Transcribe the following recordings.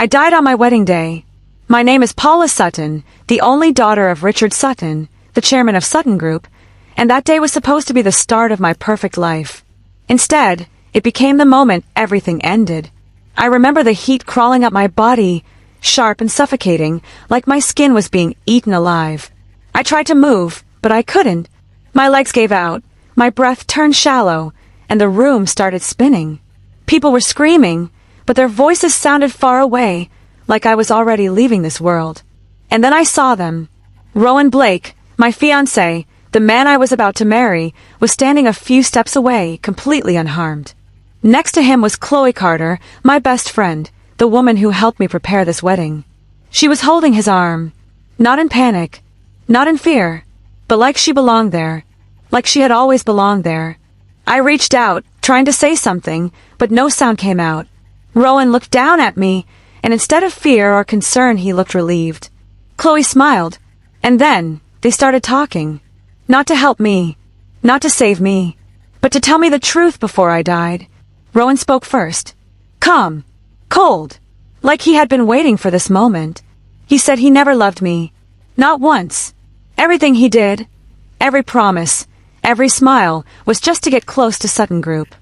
I died on my wedding day. My name is Paula Sutton, the only daughter of Richard Sutton, the chairman of Sutton Group, and that day was supposed to be the start of my perfect life. Instead, it became the moment everything ended. I remember the heat crawling up my body, sharp and suffocating, like my skin was being eaten alive. I tried to move, but I couldn't. My legs gave out, my breath turned shallow, and the room started spinning. People were screaming, but their voices sounded far away, like I was already leaving this world. And then I saw them. Rowan Blake, my fiancé, the man I was about to marry, was standing a few steps away, completely unharmed. Next to him was Chloe Carter, my best friend, the woman who helped me prepare this wedding. She was holding his arm, not in panic, not in fear, but like she belonged there, like she had always belonged there. I reached out, trying to say something, but no sound came out. Rowan looked down at me, and instead of fear or concern, he looked relieved. Chloe smiled, and then they started talking. Not to help me, not to save me, but to tell me the truth before I died. Rowan spoke first. Calm, cold, like he had been waiting for this moment. He said he never loved me. Not once. Everything he did, every promise, every smile, was just to get close to Sutton Group.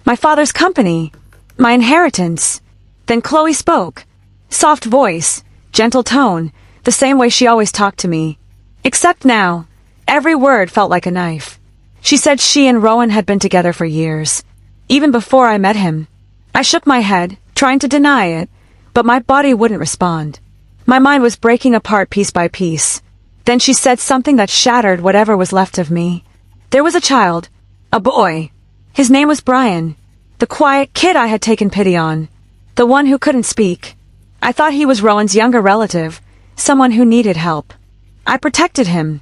My father's company, my inheritance. Then Chloe spoke. Soft voice, gentle tone, the same way she always talked to me. Except now, every word felt like a knife. She said she and Rowan had been together for years, even before I met him. I shook my head, trying to deny it, but my body wouldn't respond. My mind was breaking apart piece by piece. Then she said something that shattered whatever was left of me. There was a child, a boy. His name was Brian, the quiet kid I had taken pity on, the one who couldn't speak. I thought he was Rowan's younger relative, someone who needed help. I protected him.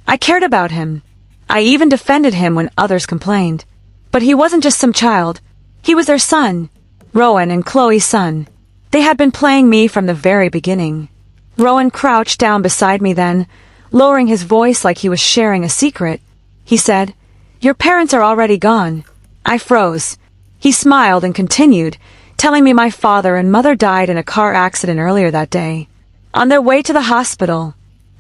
I cared about him. I even defended him when others complained. But he wasn't just some child. He was their son, Rowan and Chloe's son. They had been playing me from the very beginning. Rowan crouched down beside me then, lowering his voice like he was sharing a secret. He said, "Your parents are already gone." I froze. He smiled and continued, telling me my father and mother died in a car accident earlier that day, on their way to the hospital.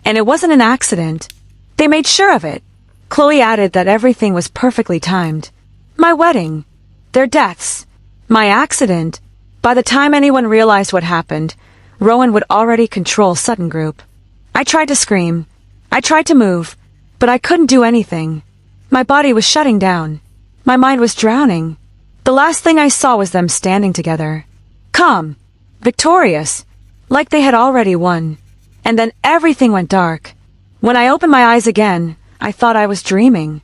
And it wasn't an accident. They made sure of it. Chloe added that everything was perfectly timed. My wedding, their deaths, my accident. By the time anyone realized what happened, Rowan would already control Sutton Group. I tried to scream. I tried to move, but I couldn't do anything. My body was shutting down. My mind was drowning. The last thing I saw was them standing together, calm, victorious, like they had already won. And then everything went dark. When I opened my eyes again, I thought I was dreaming.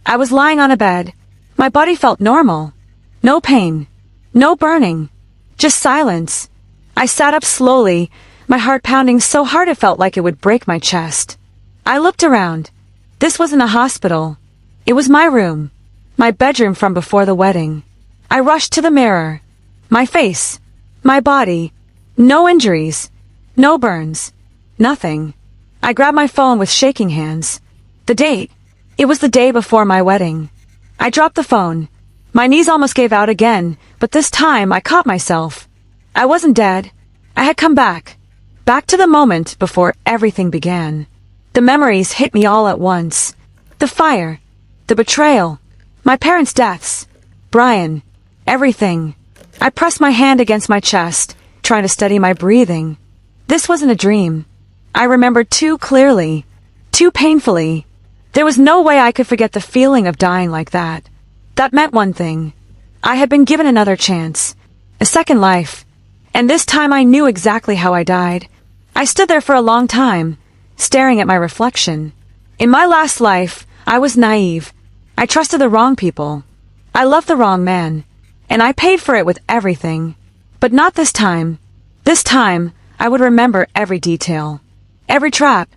I was lying on a bed. My body felt normal. No pain. No burning. Just silence. I sat up slowly, my heart pounding so hard it felt like it would break my chest. I looked around. This wasn't a hospital. It was my room. My bedroom from before the wedding. I rushed to the mirror. My face. My body. No injuries. No burns. Nothing. I grabbed my phone with shaking hands. The date. It was the day before my wedding. I dropped the phone. My knees almost gave out again, but this time I caught myself. I wasn't dead. I had come back. Back to the moment before everything began. The memories hit me all at once. The fire. The betrayal. My parents' deaths. Brian. Everything. I pressed my hand against my chest, trying to steady my breathing. This wasn't a dream. I remembered too clearly, too painfully. There was no way I could forget the feeling of dying like that. That meant one thing. I had been given another chance, a second life, and this time I knew exactly how I died. I stood there for a long time, staring at my reflection. In my last life, I was naive. I trusted the wrong people. I loved the wrong man, and I paid for it with everything. But not this time. This time, I would remember every detail, every trap,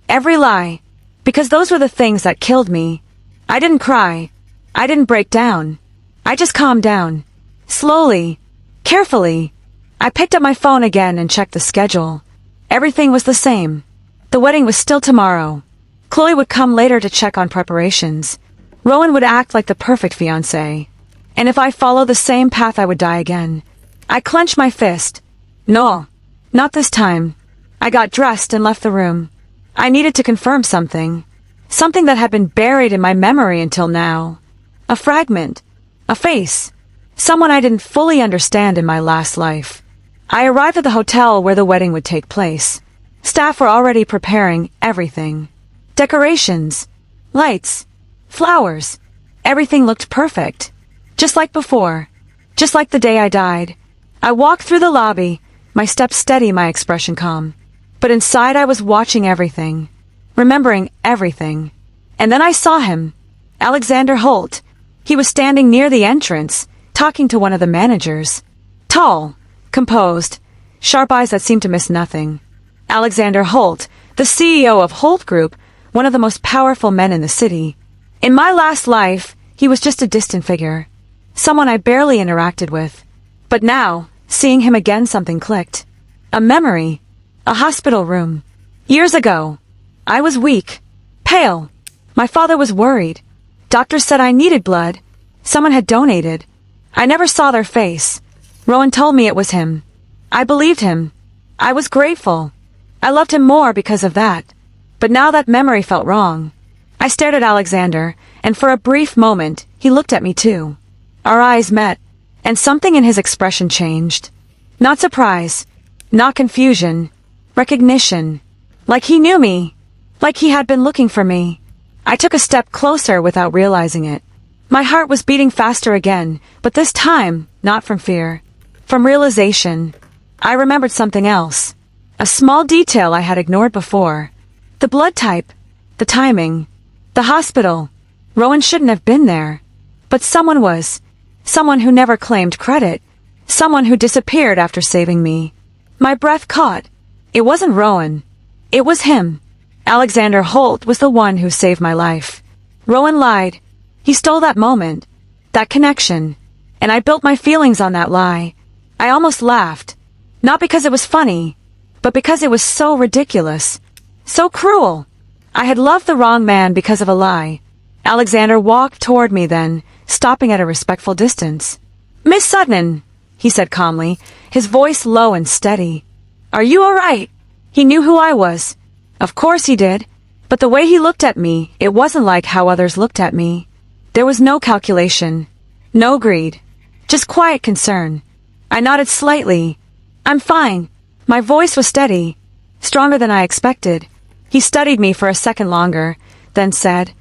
every lie, because those were the things that killed me. I didn't cry. I didn't break down. I just calmed down. Slowly, carefully. I picked up my phone again and checked the schedule. Everything was the same. The wedding was still tomorrow. Chloe would come later to check on preparations. Rowan would act like the perfect fiancé. And if I followed the same path, I would die again. I clenched my fist. No. Not this time. I got dressed and left the room. I needed to confirm something. Something that had been buried in my memory until now. A fragment. A face. Someone I didn't fully understand in my last life. I arrived at the hotel where the wedding would take place. Staff were already preparing everything. Decorations. Lights. Flowers. Everything looked perfect. Just like before. Just like the day I died. I walked through the lobby, my steps steady, my expression calm. But inside I was watching everything. Remembering everything. And then I saw him. Alexander Holt. He was standing near the entrance, talking to one of the managers. Tall. Composed. Sharp eyes that seemed to miss nothing. Alexander Holt, the CEO of Holt Group, one of the most powerful men in the city. In my last life, he was just a distant figure. Someone I barely interacted with. But now, seeing him again, something clicked. A memory. A hospital room. Years ago. I was weak. Pale. My father was worried. Doctors said I needed blood. Someone had donated. I never saw their face. Rowan told me it was him. I believed him. I was grateful. I loved him more because of that. But now that memory felt wrong. I stared at Alexander, and for a brief moment, he looked at me too. Our eyes met, and something in his expression changed. Not surprise. Not confusion. Recognition. Like he knew me. Like he had been looking for me. I took a step closer without realizing it. My heart was beating faster again, but this time, not from fear. From realization. I remembered something else. A small detail I had ignored before. The blood type. The timing. The hospital. Rowan shouldn't have been there. But someone was. Someone who never claimed credit. Someone who disappeared after saving me. My breath caught. It wasn't Rowan. It was him. Alexander Holt was the one who saved my life. Rowan lied. He stole that moment. That connection. And I built my feelings on that lie. I almost laughed. Not because it was funny, but because it was so ridiculous. So cruel. I had loved the wrong man because of a lie. Alexander walked toward me then, stopping at a respectful distance. "Miss Sutton," he said calmly, his voice low and steady. "Are you all right?" He knew who I was. Of course he did. But the way he looked at me, it wasn't like how others looked at me. There was no calculation. No greed. Just quiet concern. I nodded slightly. "I'm fine." My voice was steady. Stronger than I expected. He studied me for a second longer, then said,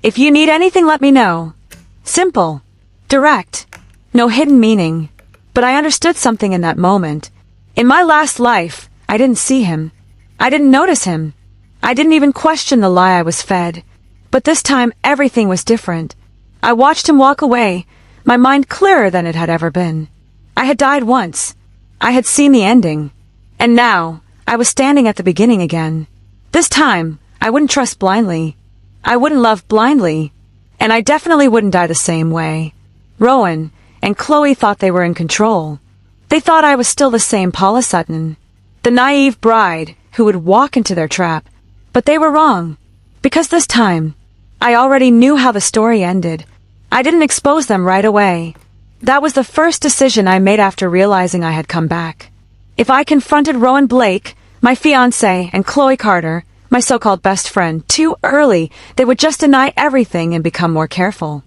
"If you need anything, let me know." Simple. Direct. No hidden meaning. But I understood something in that moment. In my last life, I didn't see him. I didn't notice him. I didn't even question the lie I was fed. But this time, everything was different. I watched him walk away, my mind clearer than it had ever been. I had died once. I had seen the ending. And now, I was standing at the beginning again. This time, I wouldn't trust blindly. I wouldn't love blindly. And I definitely wouldn't die the same way. Rowan and Chloe thought they were in control. They thought I was still the same Paula Sutton, the naive bride who would walk into their trap. But they were wrong. Because this time, I already knew how the story ended. I didn't expose them right away. That was the first decision I made after realizing I had come back. If I confronted Rowan Blake, my fiancé, and Chloe Carter, my so-called best friend, too early, they would just deny everything and become more careful.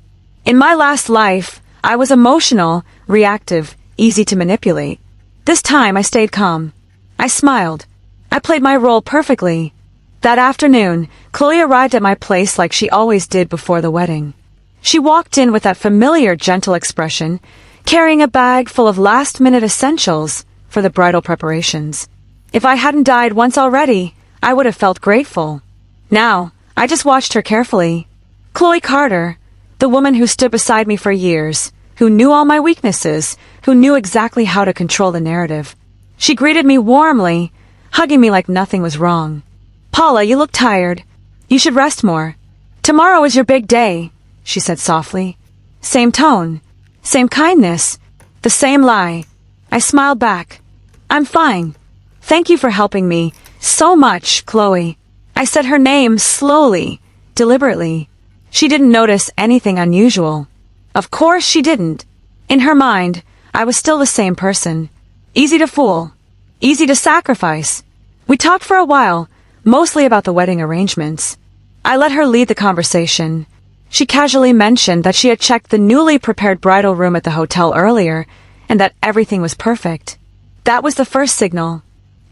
In my last life, I was emotional, reactive, easy to manipulate. This time I stayed calm. I smiled. I played my role perfectly. That afternoon, Chloe arrived at my place like she always did before the wedding. She walked in with that familiar, gentle expression, carrying a bag full of last-minute essentials for the bridal preparations. If I hadn't died once already, I would have felt grateful. Now, I just watched her carefully. Chloe Carter, the woman who stood beside me for years, who knew all my weaknesses, who knew exactly how to control the narrative. She greeted me warmly, hugging me like nothing was wrong. "Paula, you look tired. You should rest more. Tomorrow is your big day," she said softly. Same tone, same kindness, the same lie. I smiled back. "I'm fine. Thank you for helping me so much, Chloe." I said her name slowly, deliberately. She didn't notice anything unusual. Of course she didn't. In her mind, I was still the same person. Easy to fool. Easy to sacrifice. We talked for a while, mostly about the wedding arrangements. I let her lead the conversation. She casually mentioned that she had checked the newly prepared bridal room at the hotel earlier, and that everything was perfect. That was the first signal.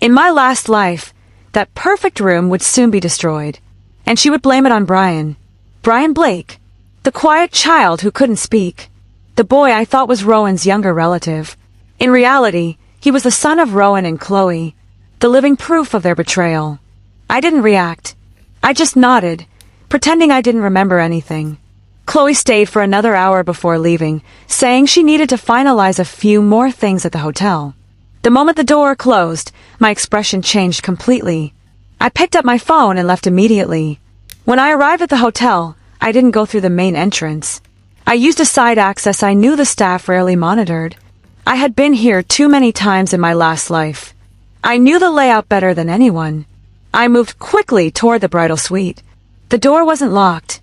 In my last life, that perfect room would soon be destroyed, and she would blame it on Brian. Brian Blake, the quiet child who couldn't speak. The boy I thought was Rowan's younger relative. In reality, he was the son of Rowan and Chloe, the living proof of their betrayal. I didn't react. I just nodded, pretending I didn't remember anything. Chloe stayed for another hour before leaving, saying she needed to finalize a few more things at the hotel. The moment the door closed, my expression changed completely. I picked up my phone and left immediately. When I arrived at the hotel, I didn't go through the main entrance. I used a side access I knew the staff rarely monitored. I had been here too many times in my last life. I knew the layout better than anyone. I moved quickly toward the bridal suite. The door wasn't locked.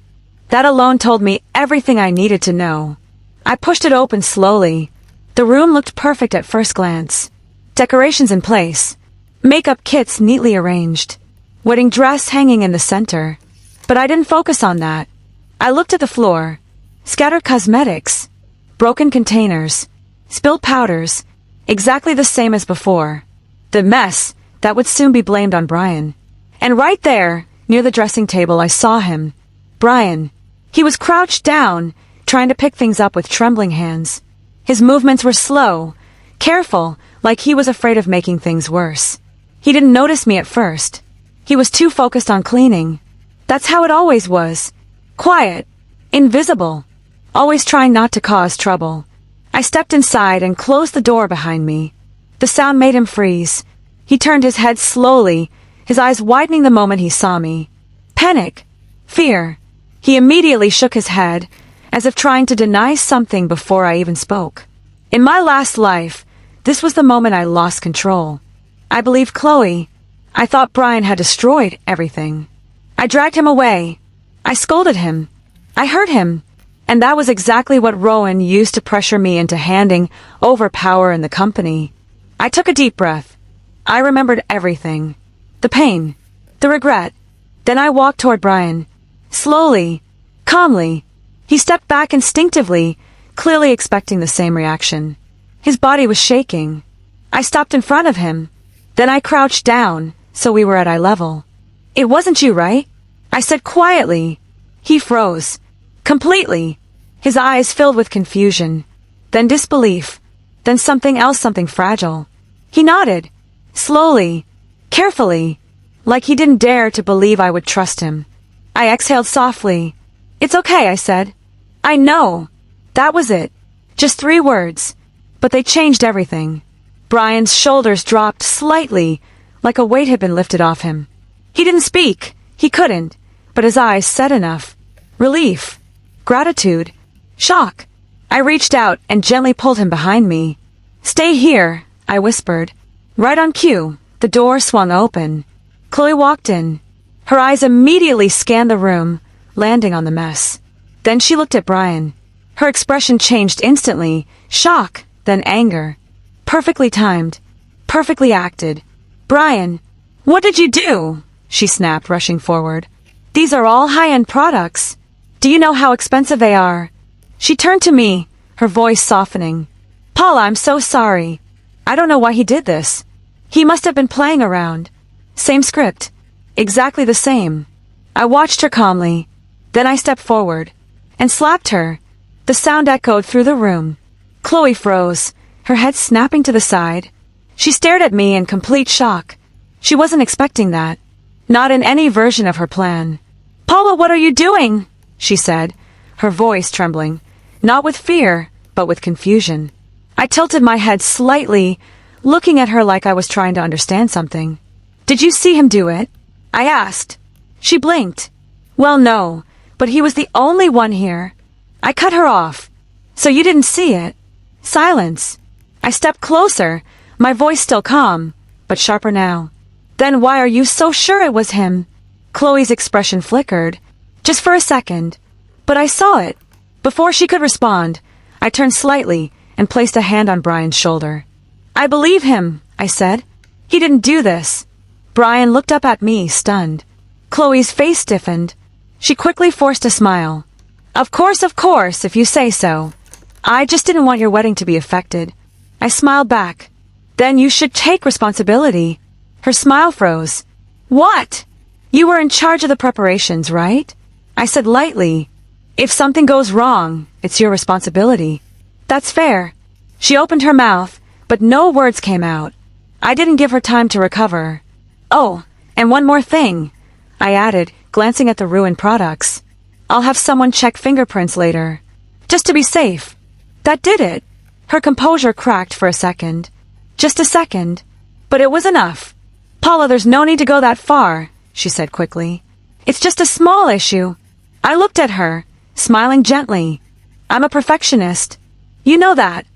That alone told me everything I needed to know. I pushed it open slowly. The room looked perfect at first glance. Decorations in place. Makeup kits neatly arranged. Wedding dress hanging in the center. But I didn't focus on that. I looked at the floor. Scattered cosmetics. Broken containers. Spilled powders. Exactly the same as before. The mess that would soon be blamed on Brian. And right there, near the dressing table, I saw him. Brian. He was crouched down, trying to pick things up with trembling hands. His movements were slow, careful, like he was afraid of making things worse. He didn't notice me at first. He was too focused on cleaning. That's how it always was. Quiet. Invisible. Always trying not to cause trouble. I stepped inside and closed the door behind me. The sound made him freeze. He turned his head slowly, his eyes widening the moment he saw me. Panic. Fear. He immediately shook his head, as if trying to deny something before I even spoke. In my last life, this was the moment I lost control. I believed Chloe. I thought Brian had destroyed everything. I dragged him away. I scolded him. I hurt him. And that was exactly what Rowan used to pressure me into handing over power in the company. I took a deep breath. I remembered everything. The pain. The regret. Then I walked toward Brian. Slowly. Calmly. He stepped back instinctively, clearly expecting the same reaction. His body was shaking. I stopped in front of him. Then I crouched down, so we were at eye level. It wasn't you, right? I said quietly. He froze. Completely. His eyes filled with confusion. Then disbelief. Then something else, something fragile. He nodded. Slowly. Carefully. Like he didn't dare to believe I would trust him. I exhaled softly. It's okay, I said. I know. That was it. Just 3 words. But they changed everything. Brian's shoulders dropped slightly, like a weight had been lifted off him. He didn't speak. He couldn't. But his eyes said enough. Relief. Gratitude. Shock. I reached out and gently pulled him behind me. Stay here, I whispered. Right on cue, the door swung open. Chloe walked in. Her eyes immediately scanned the room, landing on the mess. Then she looked at Brian. Her expression changed instantly, shock, then anger. Perfectly timed. Perfectly acted. Brian, what did you do? She snapped, rushing forward. These are all high-end products. Do you know how expensive they are? She turned to me, her voice softening. Paula, I'm so sorry. I don't know why he did this. He must have been playing around. Same script. Exactly the same. I watched her calmly. Then I stepped forward and slapped her. The sound echoed through the room. Chloe froze, her head snapping to the side. She stared at me in complete shock. She wasn't expecting that. Not in any version of her plan. Paula, what are you doing? She said, her voice trembling. Not with fear, but with confusion. I tilted my head slightly, looking at her like I was trying to understand something. Did you see him do it? I asked. She blinked. Well, no, but he was the only one here. I cut her off. So you didn't see it? Silence. I stepped closer, my voice still calm, but sharper now. Then why are you so sure it was him? Chloe's expression flickered. Just for a second. But I saw it. Before she could respond, I turned slightly and placed a hand on Brian's shoulder. I believe him, I said. He didn't do this. Brian looked up at me, stunned. Chloe's face stiffened. She quickly forced a smile. Of course, if you say so. I just didn't want your wedding to be affected. I smiled back. Then you should take responsibility. Her smile froze. What? You were in charge of the preparations, right? I said lightly. If something goes wrong, it's your responsibility. That's fair. She opened her mouth, but no words came out. I didn't give her time to recover. Oh, and one more thing, I added, glancing at the ruined products. I'll have someone check fingerprints later. Just to be safe. That did it. Her composure cracked for a second. Just a second. But it was enough. Paula, there's no need to go that far, she said quickly. It's just a small issue. I looked at her, smiling gently. I'm a perfectionist. You know that.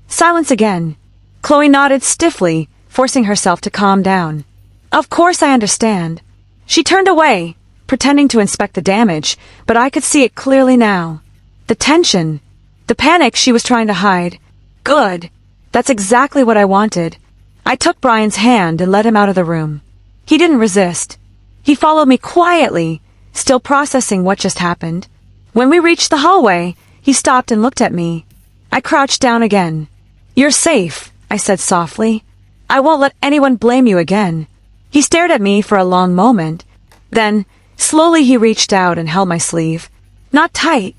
Silence again. Chloe nodded stiffly, forcing herself to calm down. Of course I understand. She turned away, pretending to inspect the damage, but I could see it clearly now. The tension. The panic she was trying to hide. Good. That's exactly what I wanted. I took Brian's hand and led him out of the room. He didn't resist. He followed me quietly, still processing what just happened. When we reached the hallway, he stopped and looked at me. I crouched down again. You're safe, I said softly. I won't let anyone blame you again. He stared at me for a long moment. Then, slowly he reached out and held my sleeve. Not tight,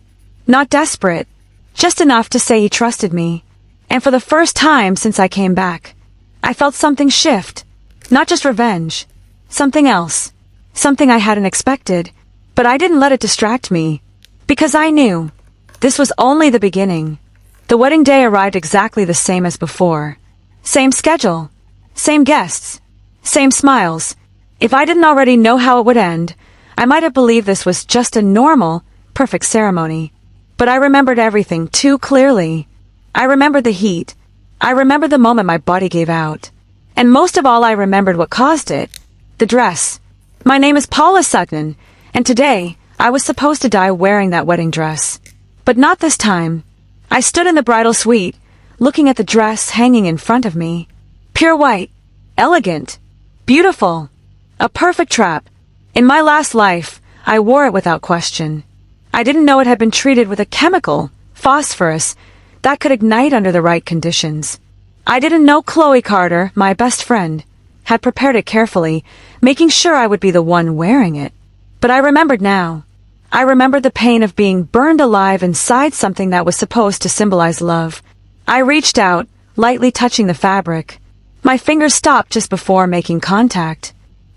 not desperate, just enough to say he trusted me. And for the first time since I came back, I felt something shift. Not just revenge. Something else. Something I hadn't expected. But I didn't let it distract me. Because I knew. This was only the beginning. The wedding day arrived exactly the same as before. Same schedule. Same guests. Same smiles. If I didn't already know how it would end, I might have believed this was just a normal, perfect ceremony. But I remembered everything too clearly. I remembered the heat. I remembered the moment my body gave out. And most of all, I remembered what caused it. The dress. My name is Paula Sutton, and today, I was supposed to die wearing that wedding dress. But not this time. I stood in the bridal suite, looking at the dress hanging in front of me. Pure white. Elegant. Beautiful. A perfect trap. In my last life, I wore it without question. I didn't know it had been treated with a chemical, phosphorus, that could ignite under the right conditions. I didn't know Chloe Carter, my best friend, had prepared it carefully, making sure I would be the one wearing it. But I remembered now. I remembered the pain of being burned alive inside something that was supposed to symbolize love. I reached out, lightly touching the fabric. My fingers stopped just before making contact.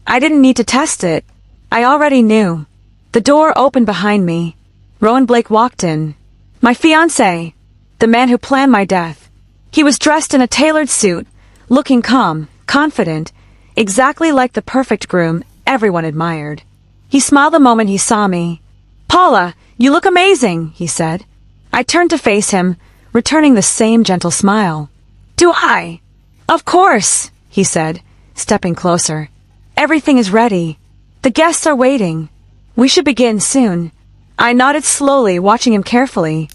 I didn't need to test it. I already knew. The door opened behind me. Rowan Blake walked in. My fiancé, the man who planned my death. He was dressed in a tailored suit, looking calm, confident, exactly like the perfect groom everyone admired. He smiled the moment he saw me. Paula, you look amazing, he said. I turned to face him, returning the same gentle smile. Do I? Of course, he said, stepping closer. Everything is ready. The guests are waiting. We should begin soon. I nodded slowly, watching him carefully.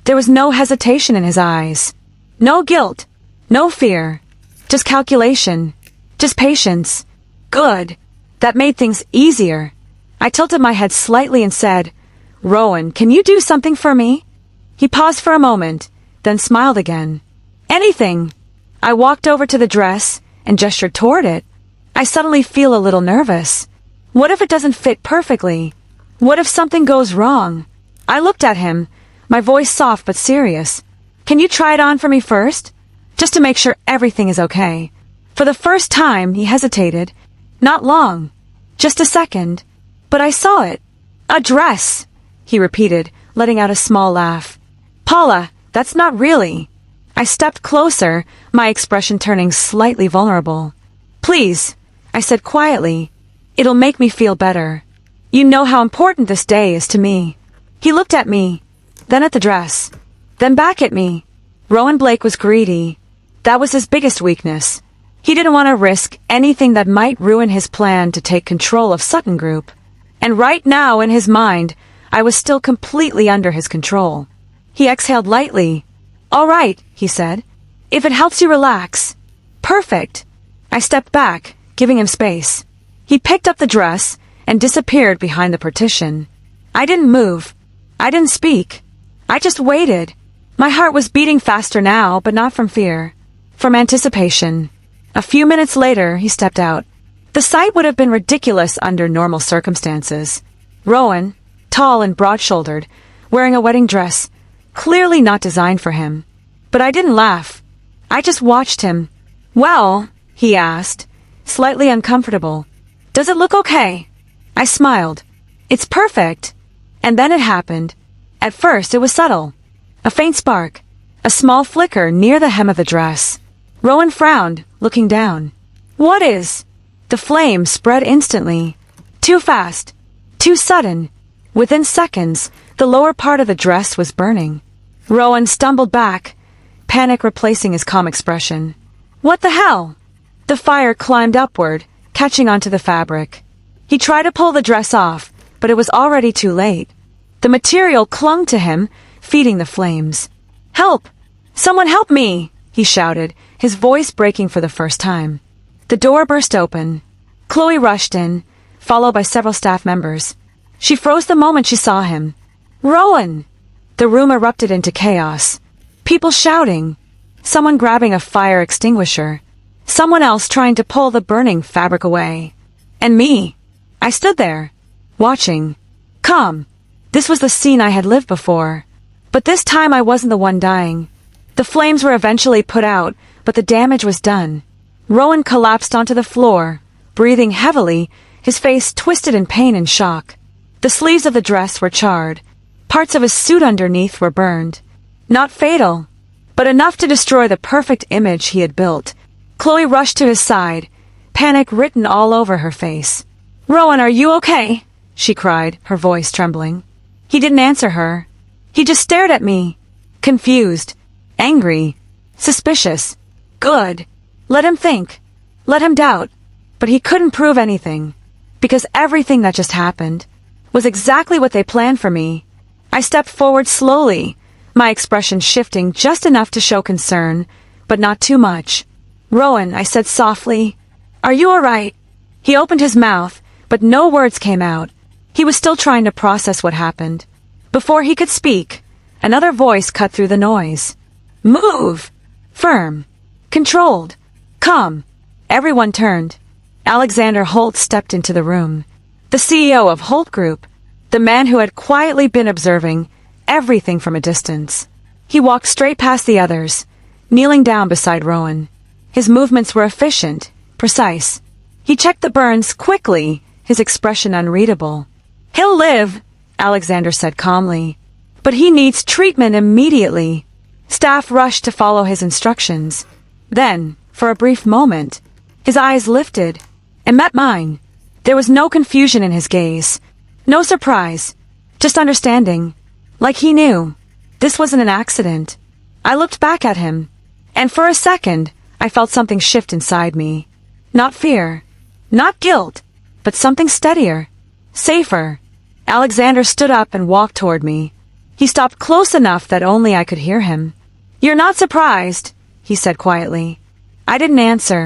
There was no hesitation in his eyes. No guilt. No fear. Just calculation. Just patience. Good. That made things easier. I tilted my head slightly and said, Rowan, can you do something for me? He paused for a moment, then smiled again. Anything. I walked over to the dress and gestured toward it. I suddenly feel a little nervous. What if it doesn't fit perfectly? What if something goes wrong? I looked at him, my voice soft but serious. Can you try it on for me first? Just to make sure everything is okay. For the first time, he hesitated. Not long. Just a second. But I saw it. A dress, he repeated, letting out a small laugh. Paula, that's not really. I stepped closer, my expression turning slightly vulnerable. Please, I said quietly. It'll make me feel better. You know how important this day is to me. He looked at me, then at the dress, then back at me. Rowan Blake was greedy. That was his biggest weakness. He didn't want to risk anything that might ruin his plan to take control of Sutton Group. And right now, in his mind, I was still completely under his control. He exhaled lightly. All right, he said. If it helps you relax. Perfect. I I stepped back, giving him space. He picked up the dress and disappeared behind the partition. I didn't move. I didn't speak. I just waited. My heart was beating faster now, but not from fear. From anticipation. A few minutes later, he stepped out. The sight would have been ridiculous under normal circumstances. Rowan, tall and broad-shouldered, wearing a wedding dress, clearly not designed for him. But I didn't laugh. I just watched him. "Well," he asked, slightly uncomfortable, "does it look okay?" I smiled. "It's perfect." And then it happened. At first it was subtle. A faint spark. A small flicker near the hem of the dress. Rowan frowned, looking down. "What is?" The flame spread instantly. Too fast. Too sudden. Within seconds, the lower part of the dress was burning. Rowan stumbled back, panic replacing his calm expression. "What the hell?" The fire climbed upward, catching onto the fabric. He tried to pull the dress off, but it was already too late. The material clung to him, feeding the flames. "Help! Someone help me!" he shouted, his voice breaking for the first time. The door burst open. Chloe rushed in, followed by several staff members. She froze the moment she saw him. "Rowan!" The room erupted into chaos. People shouting. Someone grabbing a fire extinguisher. Someone else trying to pull the burning fabric away. And me. I stood there, watching. Calm. This was the scene I had lived before. But this time I wasn't the one dying. The flames were eventually put out, but the damage was done. Rowan collapsed onto the floor, breathing heavily, his face twisted in pain and shock. The sleeves of the dress were charred. Parts of his suit underneath were burned. Not fatal, but enough to destroy the perfect image he had built. Chloe rushed to his side, panic written all over her face. "Rowan, are you okay?" she cried, her voice trembling. He didn't answer her. He just stared at me, confused, angry, suspicious. Good. Let him think. Let him doubt. But he couldn't prove anything, because everything that just happened was exactly what they planned for me. I stepped forward slowly, my expression shifting just enough to show concern, but not too much. "Rowan," I said softly, "are you all right?" He opened his mouth, but no words came out. He was still trying to process what happened. Before he could speak, another voice cut through the noise. "Move!" Firm. Controlled. Calm. Everyone turned. Alexander Holt stepped into the room. The CEO of Holt Group. The man who had quietly been observing everything from a distance. He walked straight past the others, kneeling down beside Rowan. His movements were efficient, precise. He checked the burns quickly, his expression unreadable. "He'll live," Alexander said calmly. "But he needs treatment immediately." Staff rushed to follow his instructions. Then, for a brief moment, his eyes lifted and met mine. There was no confusion in his gaze, no surprise, just understanding. Like he knew. This wasn't an accident. I looked back at him, and for a second, I felt something shift inside me. Not fear, not guilt, but something steadier, safer. Alexander stood up and walked toward me. He stopped close enough that only I could hear him. "You're not surprised," he said quietly. I didn't answer.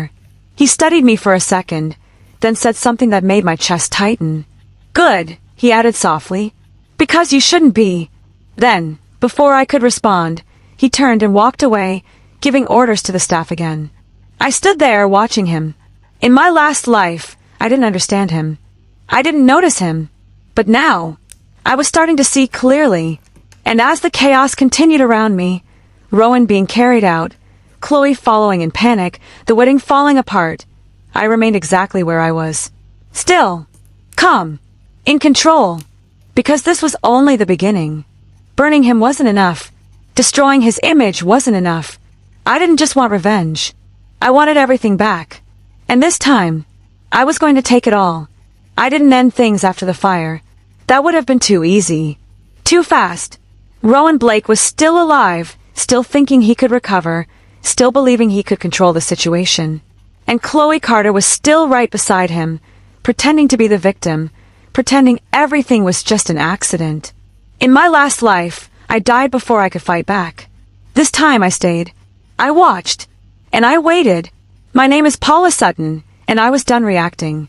He studied me for a second, then said something that made my chest tighten. "Good," he added softly, "because you shouldn't be." Then, before I could respond, he turned and walked away, giving orders to the staff again. I stood there watching him. In my last life, I didn't understand him. I didn't notice him. But now, I was starting to see clearly. And as the chaos continued around me, Rowan being carried out, Chloe following in panic, the wedding falling apart, I remained exactly where I was. Still, calm, in control, because this was only the beginning. Burning him wasn't enough. Destroying his image wasn't enough. I didn't just want revenge. I wanted everything back. And this time, I was going to take it all. I didn't end things after the fire. That would have been too easy. Too fast. Rowan Blake was still alive, still thinking he could recover, still believing he could control the situation. And Chloe Carter was still right beside him, pretending to be the victim, pretending everything was just an accident. In my last life, I died before I could fight back. This time I stayed. I watched. And I waited. My name is Paula Sutton, and I was done reacting.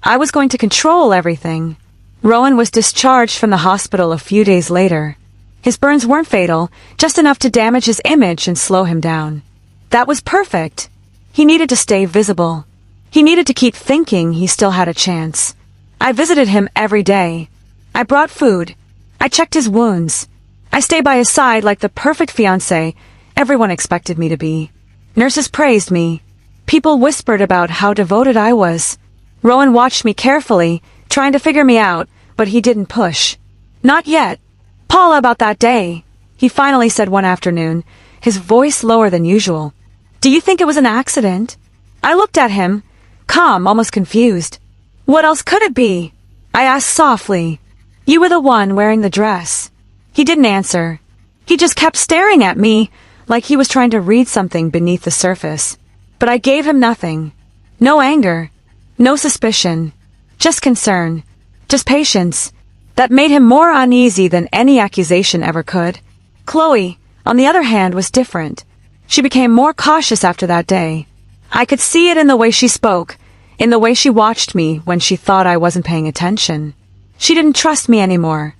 I was going to control everything. Rowan was discharged from the hospital a few days later. His burns weren't fatal, just enough to damage his image and slow him down. That was perfect. He needed to stay visible. He needed to keep thinking he still had a chance. I visited him every day. I brought food. I checked his wounds. I stayed by his side like the perfect fiancé everyone expected me to be. Nurses praised me. People whispered about how devoted I was. Rowan watched me carefully, trying to figure me out, but he didn't push. Not yet. Paula, about that day, he finally said one afternoon, his voice lower than usual. Do you think it was an accident? I looked at him, calm, almost confused. What else could it be? I asked softly. You were the one wearing the dress. He didn't answer. He just kept staring at me, like he was trying to read something beneath the surface. But I gave him nothing. No anger. No suspicion. Just concern. Just patience. That made him more uneasy than any accusation ever could. Chloe, on the other hand, was different. She became more cautious after that day. I could see it in the way she spoke, in the way she watched me when she thought I wasn't paying attention. She didn't trust me anymore.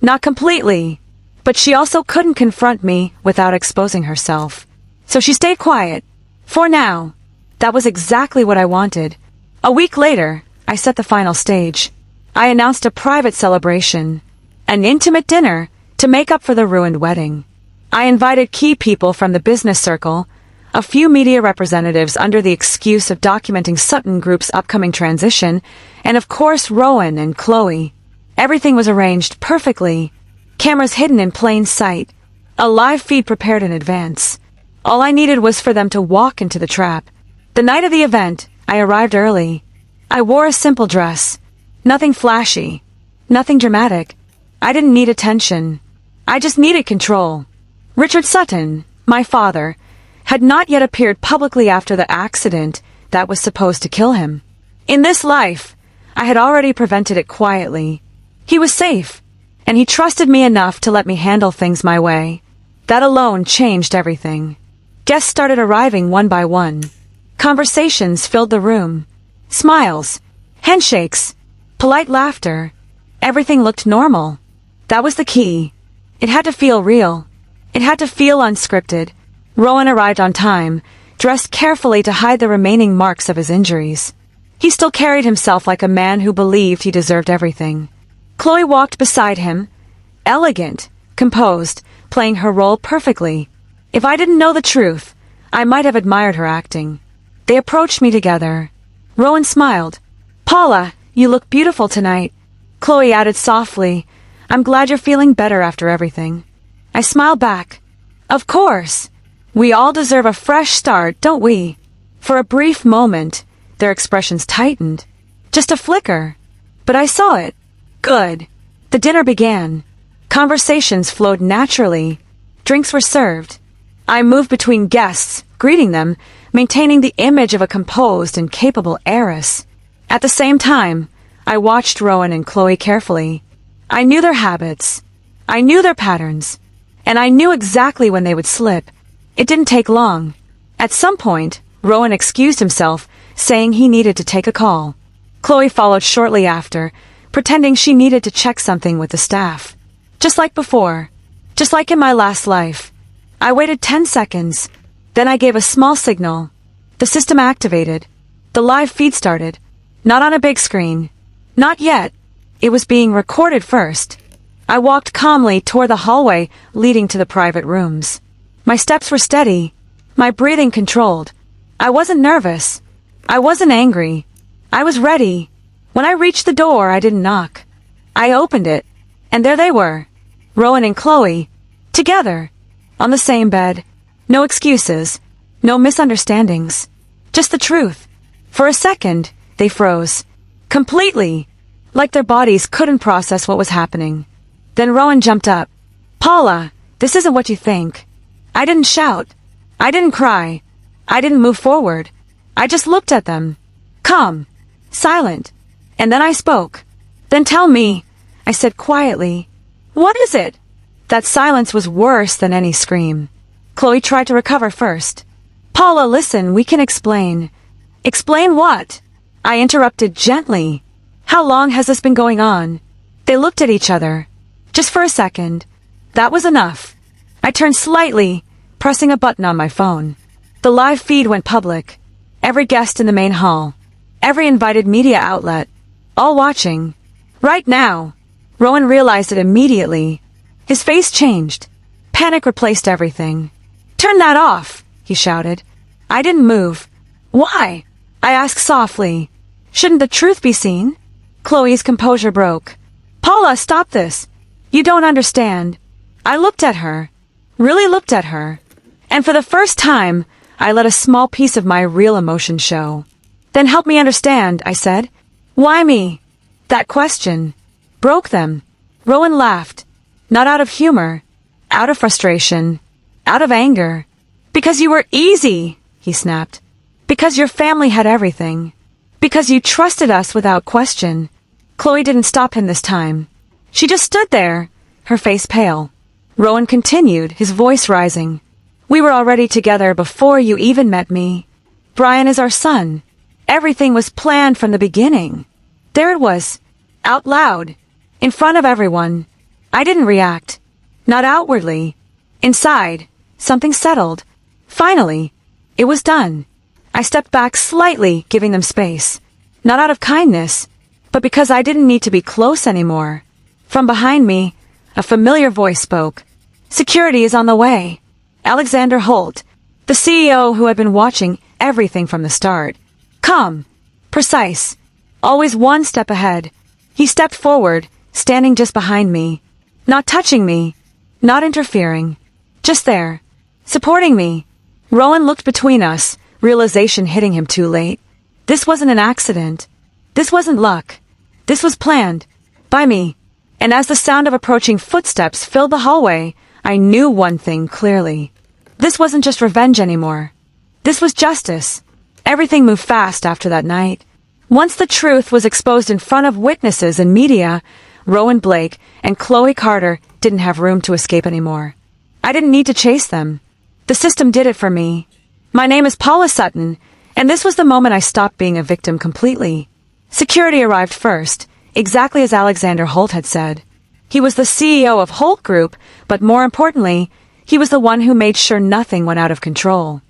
Not completely, but she also couldn't confront me without exposing herself. So she stayed quiet. For now. That was exactly what I wanted. A week later, I set the final stage. I announced a private celebration, an intimate dinner to make up for the ruined wedding. I invited key people from the business circle, a few media representatives under the excuse of documenting Sutton Group's upcoming transition, and of course Rowan and Chloe. Everything was arranged perfectly. Cameras hidden in plain sight. A live feed prepared in advance. All I needed was for them to walk into the trap. The night of the event, I arrived early. I wore a simple dress. Nothing flashy. Nothing dramatic. I didn't need attention. I just needed control. Richard Sutton, my father, had not yet appeared publicly after the accident that was supposed to kill him. In this life, I had already prevented it quietly. He was safe, and he trusted me enough to let me handle things my way. That alone changed everything. Guests started arriving one by one. Conversations filled the room. Smiles, handshakes, polite laughter. Everything looked normal. That was the key. It had to feel real. It had to feel unscripted. Rowan arrived on time, dressed carefully to hide the remaining marks of his injuries. He still carried himself like a man who believed he deserved everything. Chloe walked beside him, elegant, composed, playing her role perfectly. If I didn't know the truth, I might have admired her acting. They approached me together. Rowan smiled. Paula, you look beautiful tonight. Chloe added softly, I'm glad you're feeling better after everything. I smiled back. Of course. We all deserve a fresh start, don't we? For a brief moment, their expressions tightened. Just a flicker. But I saw it. Good. The dinner began. Conversations flowed naturally. Drinks were served. I moved between guests, greeting them, maintaining the image of a composed and capable heiress. At the same time, I watched Rowan and Chloe carefully. I knew their habits. I knew their patterns. And I knew exactly when they would slip. It didn't take long. At some point, Rowan excused himself, saying he needed to take a call. Chloe followed shortly after, pretending she needed to check something with the staff. Just like before. Just like in my last life. I waited 10 seconds. Then I gave a small signal. The system activated. The live feed started. Not on a big screen. Not yet. It was being recorded first. I walked calmly toward the hallway leading to the private rooms. My steps were steady. My breathing controlled. I wasn't nervous. I wasn't angry. I was ready. When I reached the door, I didn't knock. I opened it. And there they were. Rowan and Chloe. Together. On the same bed. No excuses. No misunderstandings. Just the truth. For a second, they froze. Completely. Like their bodies couldn't process what was happening. Then Rowan jumped up. Paula, this isn't what you think. I didn't shout. I didn't cry. I didn't move forward. I just looked at them. Calm. Silent. And then I spoke. Then tell me, I said quietly. What is it? That silence was worse than any scream. Chloe tried to recover first. Paula, listen, we can explain. Explain what? I interrupted gently. How long has this been going on? They looked at each other. Just for a second. That was enough. I turned slightly, pressing a button on my phone. The live feed went public. Every guest in the main hall. Every invited media outlet. All watching. Right now. Rowan realized it immediately. His face changed. Panic replaced everything. Turn that off, he shouted. I didn't move. Why? I asked softly. Shouldn't the truth be seen? Chloe's composure broke. Paula, stop this. You don't understand. I looked at her. Really looked at her. And for the first time, I let a small piece of my real emotion show. Then help me understand, I said. Why me? That question broke them. Rowan laughed. Not out of humor. Out of frustration. Out of anger. Because you were easy, he snapped. Because your family had everything. Because you trusted us without question. Chloe didn't stop him this time. She just stood there, her face pale. Rowan continued, his voice rising. We were already together before you even met me. Brian is our son. Everything was planned from the beginning. There it was, out loud, in front of everyone. I didn't react. Not outwardly. Inside, something settled. Finally, it was done. I stepped back slightly, giving them space. Not out of kindness, but because I didn't need to be close anymore. From behind me, a familiar voice spoke. Security is on the way. Alexander Holt, the CEO who had been watching everything from the start. Calm, precise, always one step ahead. He stepped forward, standing just behind me. Not touching me, not interfering. Just there, supporting me. Rowan looked between us, realization hitting him too late. This wasn't an accident. This wasn't luck. This was planned. By me. And as the sound of approaching footsteps filled the hallway, I knew one thing clearly. This wasn't just revenge anymore. This was justice. Everything moved fast after that night. Once the truth was exposed in front of witnesses and media, Rowan Blake and Chloe Carter didn't have room to escape anymore. I didn't need to chase them. The system did it for me. My name is Paula Sutton, and this was the moment I stopped being a victim completely. Security arrived first, exactly as Alexander Holt had said. He was the CEO of Holt Group, but more importantly, he was the one who made sure nothing went out of control.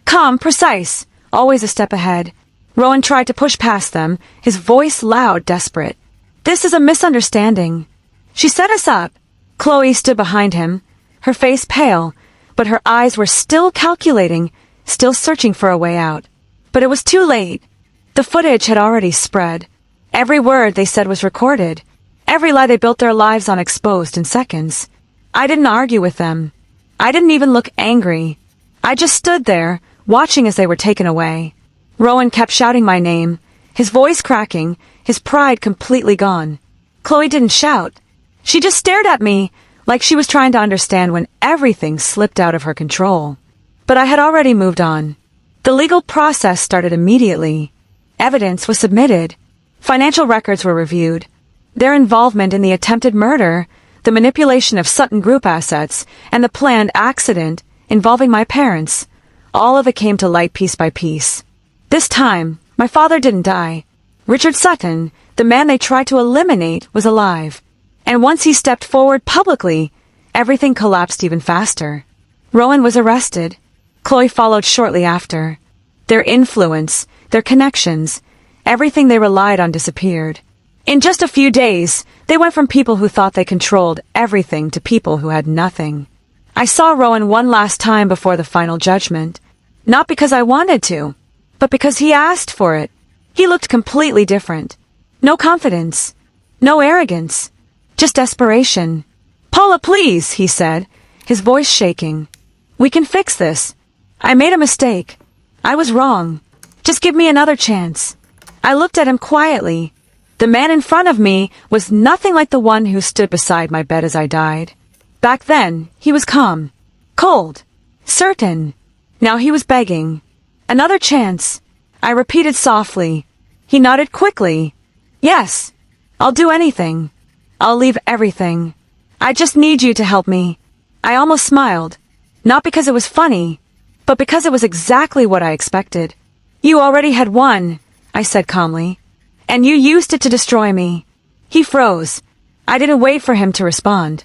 Calm, precise, always a step ahead. Rowan tried to push past them, his voice loud, desperate. This is a misunderstanding. She set us up. Chloe stood behind him, her face pale, but her eyes were still calculating, still searching for a way out. But it was too late. The footage had already spread. Every word they said was recorded. Every lie they built their lives on exposed in seconds. I didn't argue with them. I didn't even look angry. I just stood there, watching as they were taken away. Rowan kept shouting my name, his voice cracking, his pride completely gone. Chloe didn't shout. She just stared at me, like she was trying to understand when everything slipped out of her control. But I had already moved on. The legal process started immediately. Evidence was submitted. Financial records were reviewed. Their involvement in the attempted murder, the manipulation of Sutton Group assets, and the planned accident involving my parents, all of it came to light piece by piece. This time, my father didn't die. Richard Sutton, the man they tried to eliminate, was alive. And once he stepped forward publicly, everything collapsed even faster. Rowan was arrested. Chloe followed shortly after. Their influence, their connections, everything they relied on disappeared. In just a few days, they went from people who thought they controlled everything to people who had nothing. I saw Rowan one last time before the final judgment. Not because I wanted to, but because he asked for it. He looked completely different. No confidence. No arrogance. Just desperation. Paula, please, he said, his voice shaking. We can fix this. I made a mistake. I was wrong. Just give me another chance. I looked at him quietly. The man in front of me was nothing like the one who stood beside my bed as I died. Back then, he was calm, cold, certain. Now he was begging. Another chance. I repeated softly. He nodded quickly. Yes, I'll do anything. I'll leave everything. I just need you to help me. I almost smiled. Not because it was funny, but because it was exactly what I expected. You already had won, I said calmly. And you used it to destroy me. He froze. I didn't wait for him to respond.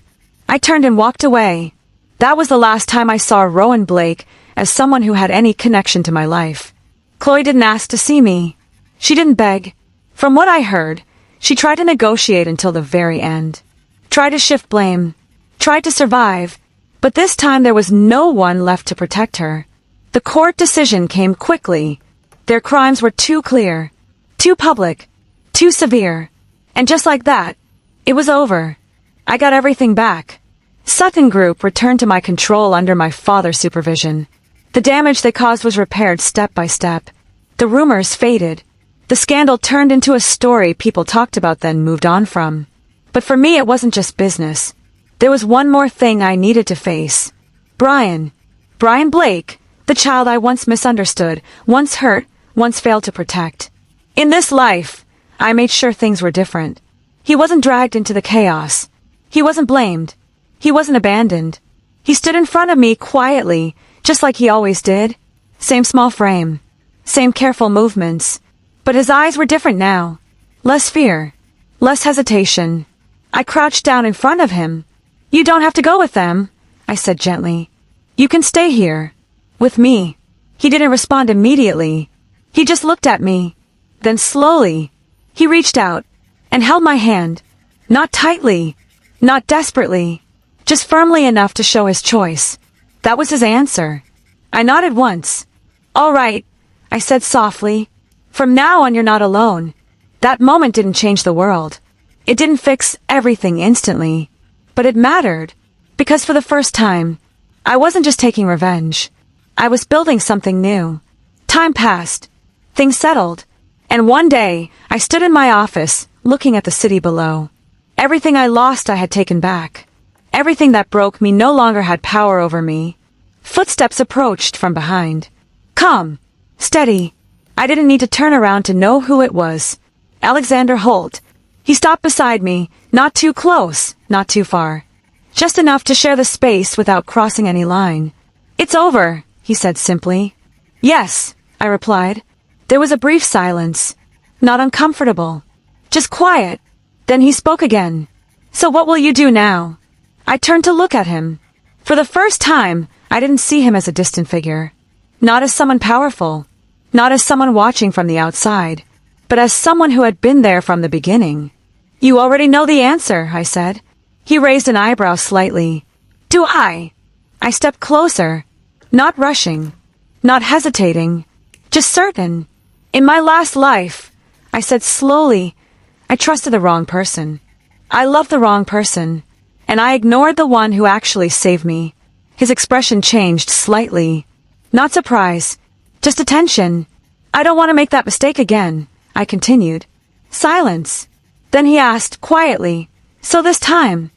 I turned and walked away. That was the last time I saw Rowan Blake as someone who had any connection to my life. Chloe didn't ask to see me. She didn't beg. From what I heard, she tried to negotiate until the very end. Tried to shift blame. Tried to survive. But this time there was no one left to protect her. The court decision came quickly. Their crimes were too clear, too public, too severe. And just like that, it was over. I got everything back. Sutton Group returned to my control under my father's supervision. The damage they caused was repaired step by step. The rumors faded. The scandal turned into a story people talked about then moved on from. But for me it wasn't just business. There was one more thing I needed to face. Brian Blake, the child I once misunderstood, once hurt, once failed to protect. In this life, I made sure things were different. He wasn't dragged into the chaos. He wasn't blamed. He wasn't abandoned. He stood in front of me quietly, just like he always did. Same small frame. Same careful movements. But his eyes were different now. Less fear. Less hesitation. I crouched down in front of him. You don't have to go with them, I said gently. You can stay here. With me. He didn't respond immediately. He just looked at me. Then slowly, he reached out and held my hand. Not tightly. Not desperately. Just firmly enough to show his choice. That was his answer. I nodded once. All right, I said softly. From now on you're not alone. That moment didn't change the world. It didn't fix everything instantly. But it mattered. Because for the first time, I wasn't just taking revenge. I was building something new. Time passed. Things settled. And one day, I stood in my office, looking at the city below. Everything I lost I had taken back. Everything that broke me no longer had power over me. Footsteps approached from behind. Calm. Steady. I didn't need to turn around to know who it was. Alexander Holt. He stopped beside me, not too close, not too far. Just enough to share the space without crossing any line. It's over, he said simply. Yes, I replied. There was a brief silence. Not uncomfortable. Just quiet. Then he spoke again. So what will you do now? I turned to look at him. For the first time, I didn't see him as a distant figure. Not as someone powerful. Not as someone watching from the outside. But as someone who had been there from the beginning. You already know the answer, I said. He raised an eyebrow slightly. Do I? I stepped closer. Not rushing. Not hesitating. Just certain. In my last life, I said slowly, I trusted the wrong person. I loved the wrong person. And I ignored the one who actually saved me. His expression changed slightly. Not surprise. Just attention. I don't want to make that mistake again, I continued. Silence. Then he asked quietly, so this time?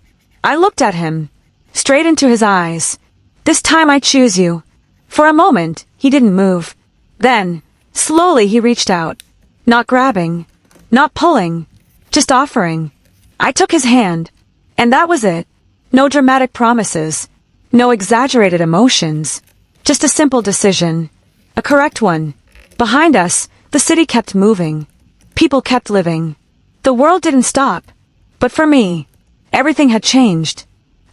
I looked at him. Straight into his eyes. This time I choose you. For a moment, he didn't move. Then, slowly he reached out. Not grabbing. Not pulling. Just offering. I took his hand. And that was it. No dramatic promises. No exaggerated emotions. Just a simple decision. A correct one. Behind us, the city kept moving. People kept living. The world didn't stop. But for me, everything had changed.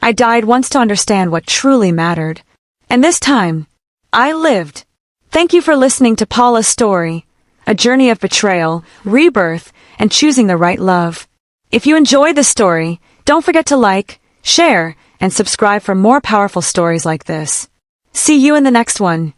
I died once to understand what truly mattered. And this time, I lived. Thank you for listening to Paula's story. A journey of betrayal, rebirth, and choosing the right love. If you enjoyed this story, don't forget to like, share, and subscribe for more powerful stories like this. See you in the next one.